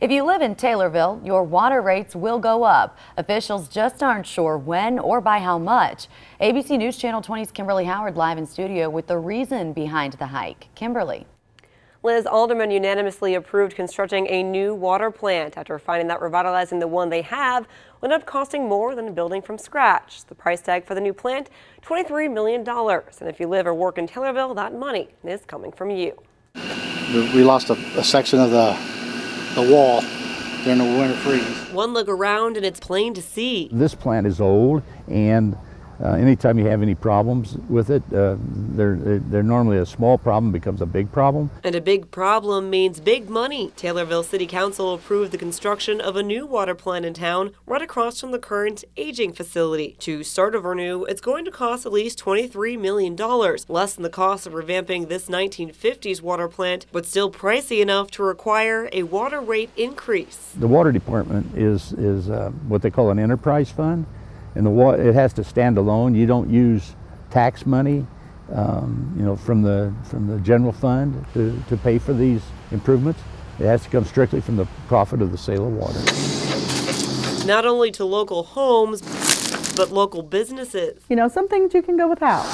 If you live in Taylorville, your water rates will go up. Officials just aren't sure when or by how much. ABC News Channel 20's Kimberly Howard live in studio with the reason behind the hike. Kimberly. Liz, aldermen unanimously approved constructing a new water plant after finding that revitalizing the one they have would end up costing more than building from scratch. The price tag for the new plant, $23 million. And if you live or work in Taylorville, that money is coming from you. We lost a section of the wall during the winter freeze. One look around and it's plain to see. This plant is old, and anytime you have any problems with it, they're normally a small problem becomes a big problem. And a big problem means big money. Taylorville City Council approved the construction of a new water plant in town right across from the current aging facility. To start over new, it's going to cost at least $23 million, less than the cost of revamping this 1950s water plant, but still pricey enough to require a water rate increase. The water department is what they call an enterprise fund. And it has to stand alone. You don't use tax money, from the general fund to pay for these improvements. It has to come strictly from the profit of the sale of water. Not only to local homes, but local businesses. Some things you can go without.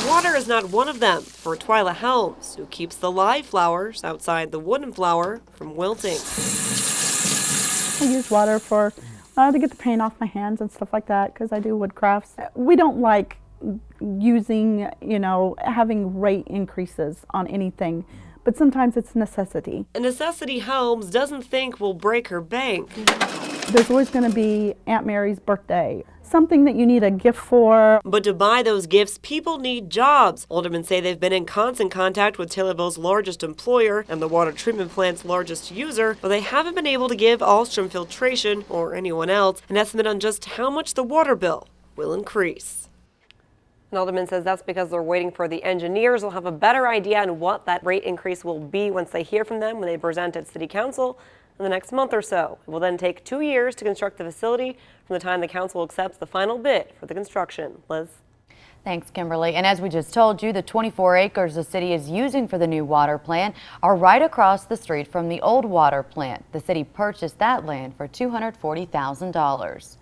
Water is not one of them for Twyla Helms, who keeps the live flowers outside the wooden flower from wilting. I use water to get the paint off my hands and stuff like that because I do wood crafts. We don't like using, having rate increases on anything, but sometimes it's necessity. A necessity Helms doesn't think will break her bank. There's always going to be Aunt Mary's birthday, something that you need a gift for. But to buy those gifts, people need jobs. Aldermen say they've been in constant contact with Taylorville's largest employer and the water treatment plant's largest user, but they haven't been able to give Alstrom Filtration or anyone else an estimate on just how much the water bill will increase. An alderman says that's because they're waiting for the engineers. They'll have a better idea on what that rate increase will be once they hear from them when they present at City Council in the next month or so. It will then take 2 years to construct the facility from the time the council accepts the final bid for the construction. Liz? Thanks, Kimberly. And as we just told you, the 24 acres the city is using for the new water plant are right across the street from the old water plant. The city purchased that land for $240,000.